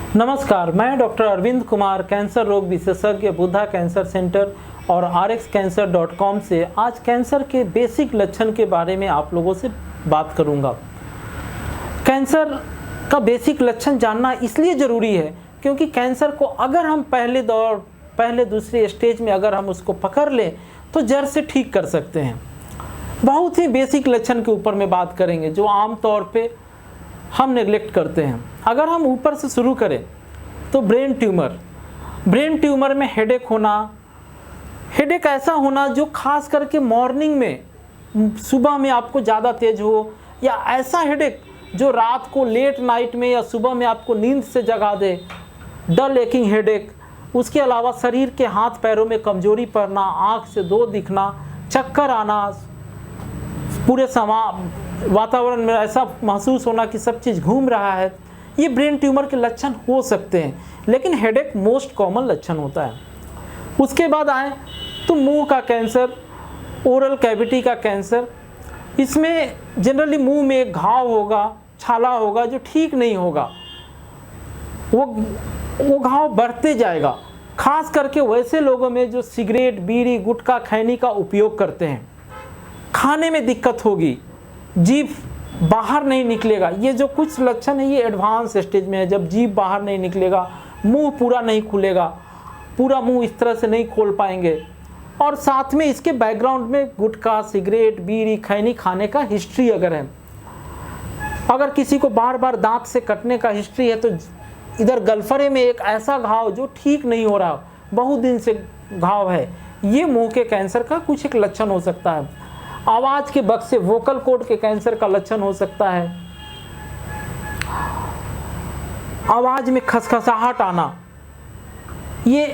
नमस्कार, मैं doctor Arvind Kumar, cancer रोग विशेषज्ञ, बुद्धा कैंसर सेंटर और rxcancer.com से आज कैंसर के बेसिक लक्षण के बारे में आप लोगों से बात करूंगा। कैंसर का बेसिक लक्षण जानना इसलिए ज़रूरी है क्योंकि कैंसर को अगर हम पहले दूसरे स्टेज में अगर हम उसको पकड़ लें तो जड़ से ठीक कर सकते हैं। बहुत ही बेसिक लक्षण के ऊपर में बात करेंगे जो आम तौर पे हम नेग्लेक्ट करते हैं। अगर हम ऊपर से शुरू करें तो ब्रेन ट्यूमर में हेडेक होना, हेडेक ऐसा होना जो खास करके मॉर्निंग में सुबह में आपको ज़्यादा तेज हो, या ऐसा हेडेक जो रात को लेट नाइट में या सुबह में आपको नींद से जगा दे, डल एकिंग हेडेक। उसके अलावा शरीर के हाथ पैरों में कमजोरी पड़ना, आँख से दो दिखना, चक्कर आना, पूरे वातावरण में ऐसा महसूस होना कि सब चीज़ घूम रहा है, ये ब्रेन ट्यूमर के लक्षण हो सकते हैं। लेकिन हेडेक मोस्ट कॉमन लक्षण होता है। उसके बाद आए तो मुंह का कैंसर, ओरल कैविटी का कैंसर। इसमें जनरली मुंह में एक घाव होगा, छाला होगा जो ठीक नहीं होगा, वो घाव बढ़ते जाएगा। खास करके वैसे लोगों में जो सिगरेट, बीड़ी, गुटखा, खैनी का उपयोग करते हैं। खाने में दिक्कत होगी, जीभ बाहर नहीं निकलेगा। ये जो कुछ लक्षण है ये एडवांस स्टेज में है। जब जीभ बाहर नहीं निकलेगा, मुंह पूरा नहीं खुलेगा, पूरा मुंह इस तरह से नहीं खोल पाएंगे, और साथ में इसके बैकग्राउंड में गुटखा, सिगरेट, बीड़ी, खैनी खाने का हिस्ट्री अगर है, अगर किसी को बार बार दांत से कटने का हिस्ट्री है, तो इधर गलफरे में एक ऐसा घाव जो ठीक नहीं हो रहा, बहुत दिन से घाव है, ये मुंह के कैंसर का कुछ एक लक्षण हो सकता है। आवाज के बक्से, वोकल कॉर्ड के कैंसर का लक्षण हो सकता है। आवाज में खसखसाहट आना, ये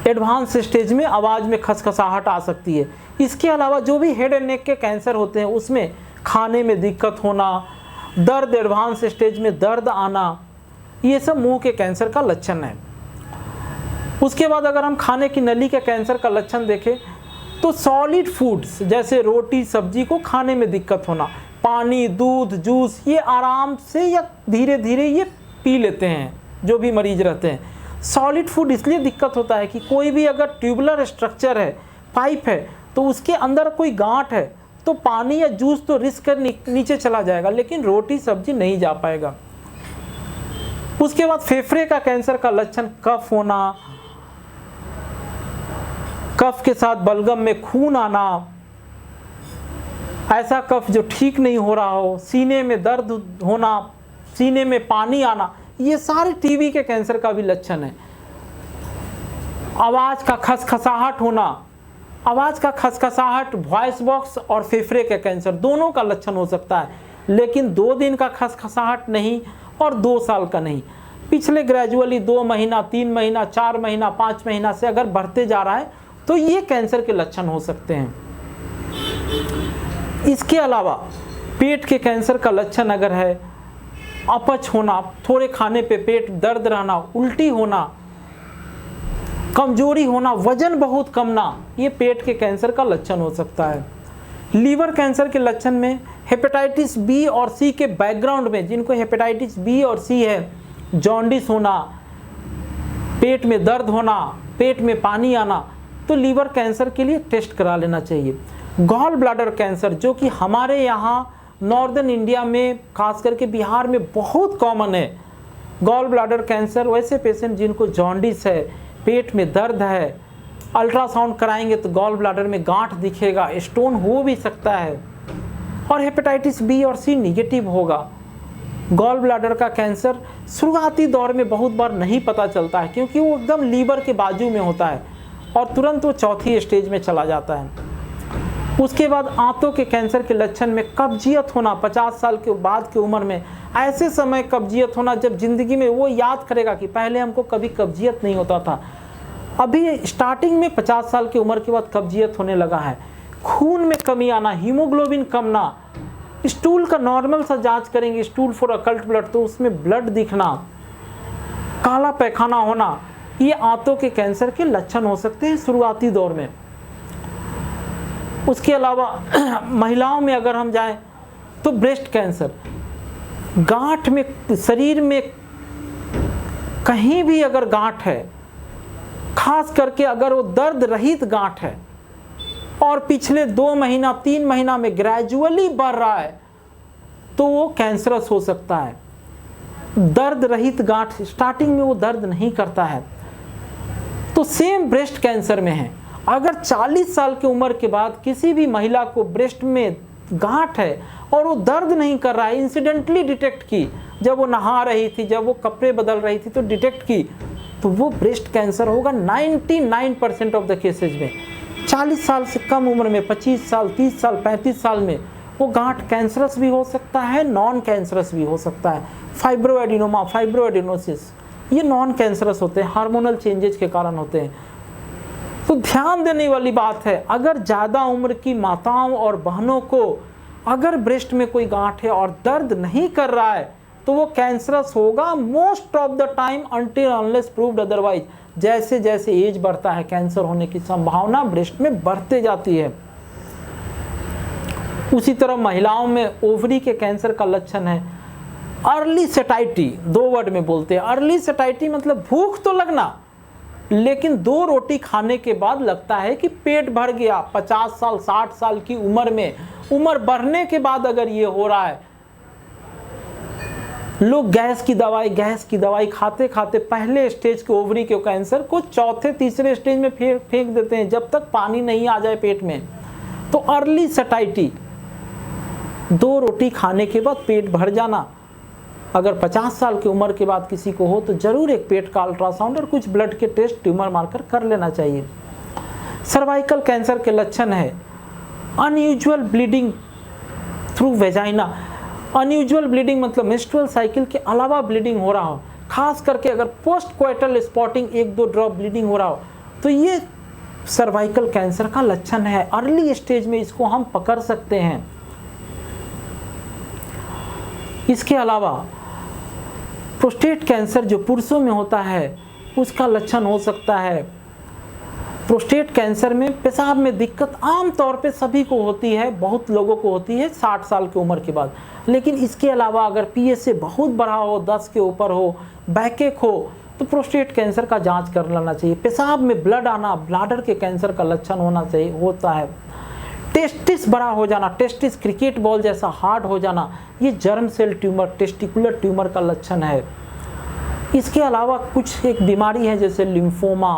एडवांस स्टेज में आवाज में खसखसाहट आ सकती है। इसके अलावा जो भी हेड एंड नेक के कैंसर होते हैं उसमें खाने में दिक्कत होना, दर्द, एडवांस स्टेज में दर्द आना, ये सब मुंह के कैंसर का लक्षण है। उसके बाद अगर हम खाने की नली के कैंसर का लक्षण देखें तो सॉलिड फूड्स जैसे रोटी, सब्जी को खाने में दिक्कत होना, पानी, दूध, जूस, ये आराम से या धीरे धीरे ये पी लेते हैं जो भी मरीज रहते हैं। सॉलिड फूड इसलिए दिक्कत होता है कि कोई भी अगर ट्यूबुलर स्ट्रक्चर है, पाइप है, तो उसके अंदर कोई गांठ है तो पानी या जूस तो रिस्क कर नीचे चला जाएगा, लेकिन रोटी, सब्जी नहीं जा पाएगा। उसके बाद फेफड़े का कैंसर का लक्षण कफ होना, कफ के साथ बलगम में खून आना, ऐसा कफ जो ठीक नहीं हो रहा हो, सीने में दर्द होना, सीने में पानी आना, ये सारे टीबी के कैंसर का भी लक्षण है। आवाज का खसखसाहट होना, आवाज का खसखसाहट वॉइस बॉक्स और फेफड़े के कैंसर दोनों का लक्षण हो सकता है, लेकिन 2 दिन का खसखसाहट नहीं और 2 साल का नहीं। पिछले ग्रेजुअली 2 महीना, 3 महीना, 4 महीना, 5 महीना से अगर बढ़ते जा रहा है तो ये कैंसर के लक्षण हो सकते हैं। इसके अलावा पेट के कैंसर का लक्षण अगर है, अपच होना, थोड़े खाने पे पेट दर्द रहना, उल्टी होना, कमजोरी होना, वजन बहुत कमना, ये पेट के कैंसर का लक्षण हो सकता है। लीवर कैंसर के लक्षण में हेपेटाइटिस बी और सी के बैकग्राउंड में, जिनको हेपेटाइटिस बी और सी है, जॉन्डिस होना, पेट में दर्द होना, पेट में पानी आना, तो लीवर कैंसर के लिए टेस्ट करा लेना चाहिए। गॉल ब्लैडर कैंसर जो कि हमारे यहाँ नॉर्दर्न इंडिया में, खास करके बिहार में बहुत कॉमन है। गॉल ब्लैडर कैंसर वैसे पेशेंट जिनको जॉन्डिस है, पेट में दर्द है, अल्ट्रासाउंड कराएंगे तो गॉल ब्लैडर में गांठ दिखेगा, स्टोन हो भी सकता है, और हेपेटाइटिस बी और सी निगेटिव होगा। गॉल ब्लैडर का कैंसर शुरुआती दौर में बहुत बार नहीं पता चलता है क्योंकि वो एकदम लीवर के बाजू में होता है और तुरंत वो चौथी स्टेज में चला जाता है। उसके बाद आंतों के कैंसर के लक्षण में कब्जियत होना, 50 साल के बाद की उम्र में, ऐसे समय कब्जियत होना जब जिंदगी में वो याद करेगा कि पहले हमको कभी कब्जियत नहीं होता था, अभी स्टार्टिंग में 50 साल की उम्र के बाद कब्जियत होने लगा है। खून में कमी आना, हीमोग्लोबिन कमना, स्टूल का नॉर्मल सा जांच करेंगे, स्टूल फॉर अकल्ट ब्लड, तो उसमें ब्लड दिखना, काला पैखाना होना, ये आंतों के कैंसर के लक्षण हो सकते हैं शुरुआती दौर में। उसके अलावा महिलाओं में अगर हम जाएं तो ब्रेस्ट कैंसर, गांठ में, शरीर में कहीं भी अगर गांठ है, खास करके अगर वो दर्द रहित गांठ है और पिछले 2 महीना 3 महीना में ग्रेजुअली बढ़ रहा है, तो वो कैंसरस हो सकता है। दर्द रहित गांठ, स्टार्टिंग में वो दर्द नहीं करता है, तो सेम ब्रेस्ट कैंसर में है। अगर 40 साल की उम्र के बाद किसी भी महिला को ब्रेस्ट में गांठ है और वो दर्द नहीं कर रहा है, इंसिडेंटली डिटेक्ट की, जब वो नहा रही थी, जब वो कपड़े बदल रही थी तो डिटेक्ट की, तो वो ब्रेस्ट कैंसर होगा 99% ऑफ द केसेज में। 40 साल से कम उम्र में, 25 साल, 30 साल, 35 साल में वो गांठ कैंसरस भी हो सकता है, नॉन कैंसरस भी हो सकता है। फाइब्रोएडिनोमा, फाइब्रोएडिनोसिस, ये नॉन कैंसरस होते हैं, हार्मोनल चेंजेस के कारण होते हैं। तो ध्यान देने वाली बात है, अगर ज़्यादा उम्र की माताओं और बहनों को अगर ब्रेस्ट में कोई गांठ है और दर्द नहीं कर रहा है, तो वो कैंसरस होगा most of the time, until unless proved otherwise. जैसे जैसे एज बढ़ता है, कैंसर होने की संभावना ब्रेस्ट में बढ़ते जाती है। उसी तरह महिलाओं में ओवरी के कैंसर का लक्षण है अर्ली सेटाइटी। 2 वर्ड में बोलते हैं। अर्ली सेटाइटी मतलब भूख तो लगना, लेकिन 2 रोटी खाने के बाद लगता है कि पेट भर गया। 50 साल 60 साल की उम्र में, उम्र बढ़ने के बाद अगर ये हो रहा है, लोग गैस की दवाई खाते खाते पहले स्टेज के ओवरी के कैंसर को चौथे तीसरे स्टेज में फेंक देते हैं, जब तक पानी नहीं आ जाए पेट में। तो अर्ली सेटाइटी, 2 रोटी खाने के बाद पेट भर जाना, अगर 50 साल की उम्र के बाद किसी को हो तो जरूर एक पेट का अल्ट्रासाउंड और कुछ ब्लड के टेस्ट, ट्यूमर मार्कर कर लेना चाहिए। सर्वाइकल कैंसर के लक्षण है unusual bleeding through vagina. Unusual bleeding मतलब मेंस्ट्रुअल साइकिल के अलावा ब्लीडिंग हो रहा हो, खास करके अगर post coital spotting 1-2 drop bleeding हो रहा हो, तो ये सर्वाइकल कैंसर का लक्षण है। अर्ली स्टेज में इसको हम पकड़ सकते हैं। इसके अलावा प्रोस्टेट कैंसर जो पुरुषों में होता है, उसका लक्षण हो सकता है। प्रोस्टेट कैंसर में पेशाब में दिक्कत आम तौर पे सभी को होती है, बहुत लोगों को होती है 60 साल की उम्र के बाद। लेकिन इसके अलावा अगर PSA बहुत बड़ा हो, 10 के ऊपर हो, बैकएक हो, तो प्रोस्टेट कैंसर का जांच कर लेना चाहिए। पेशाब में ब्लड आना ब्लाडर के कैंसर का लक्षण होता है। टेस्टिस बड़ा हो जाना, टेस्टिस क्रिकेट बॉल जैसा हार्ड हो जाना, ये germ cell tumour, testicular tumour का लक्षण है। इसके अलावा कुछ एक बीमारी है जैसे lymphoma,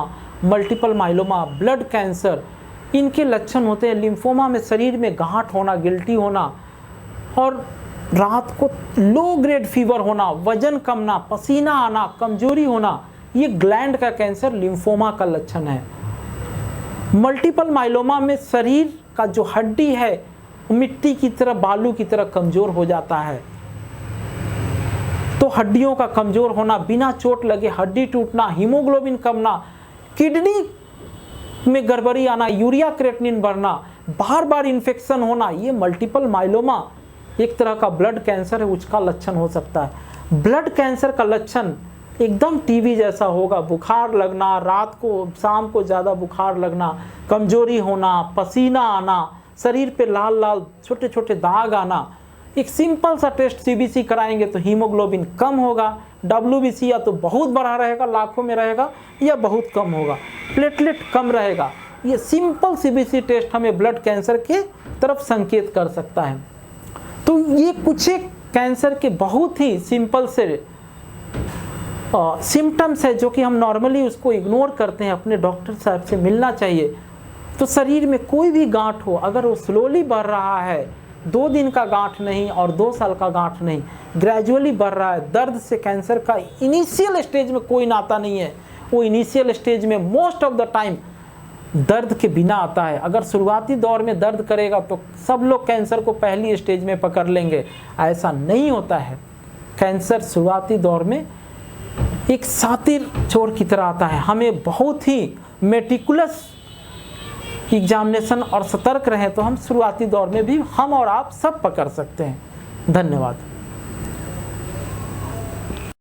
multiple myeloma, blood cancer, इनके लक्षण होते हैं। लिम्फोमा में शरीर में गांठ होना, गिल्टी होना और रात को लो ग्रेड फीवर होना, वजन कमना, पसीना आना, कमजोरी होना, ये ग्लैंड का कैंसर लिम्फोमा का लक्षण है। मल्टीपल माइलोमा में शरीर का जो हड्डी है मिट्टी की तरह, बालू की तरह कमजोर हो जाता है। तो हड्डियों का कमजोर होना, बिना चोट लगे हड्डी टूटना, हीमोग्लोबिन कमना, किडनी में गड़बड़ी आना, यूरिया क्रिएटिनिन बढ़ना, बार बार इन्फेक्शन होना, ये मल्टीपल माइलोमा एक तरह का ब्लड कैंसर है, उसका लक्षण हो सकता है। ब्लड कैंसर का लक्षण एकदम टीबी जैसा होगा, बुखार लगना, रात को शाम को ज़्यादा बुखार लगना, कमजोरी होना, पसीना आना, शरीर पे लाल लाल छोटे छोटे दाग आना। एक सिंपल सा टेस्ट CBC कराएंगे तो हीमोग्लोबिन कम होगा, WBC या तो बहुत बड़ा रहेगा, लाखों में रहेगा, या बहुत कम होगा, प्लेटलेट कम रहेगा। ये सिंपल CBC टेस्ट हमें ब्लड कैंसर के तरफ संकेत कर सकता है। तो ये कुछ एक कैंसर के बहुत ही सिंपल से सिम्टम्स है जो कि हम नॉर्मली उसको इग्नोर करते हैं। अपने डॉक्टर साहब से मिलना चाहिए। तो शरीर में कोई भी गांठ हो, अगर वो स्लोली बढ़ रहा है, 2 दिन का गांठ नहीं और 2 साल का गांठ नहीं, ग्रेजुअली बढ़ रहा है, दर्द से कैंसर का इनिशियल स्टेज में कोई नाता नहीं है। वो इनिशियल स्टेज में मोस्ट ऑफ द टाइम दर्द के बिना आता है। अगर शुरुआती दौर में दर्द करेगा तो सब लोग कैंसर को पहली स्टेज में पकड़ लेंगे, ऐसा नहीं होता है। कैंसर शुरुआती दौर में एक सातिर चोर की तरह आता है। हमें बहुत ही मेटिकुलस एग्जामिनेशन और सतर्क रहें तो हम शुरुआती दौर में भी हम और आप सब पकड़ सकते हैं। धन्यवाद।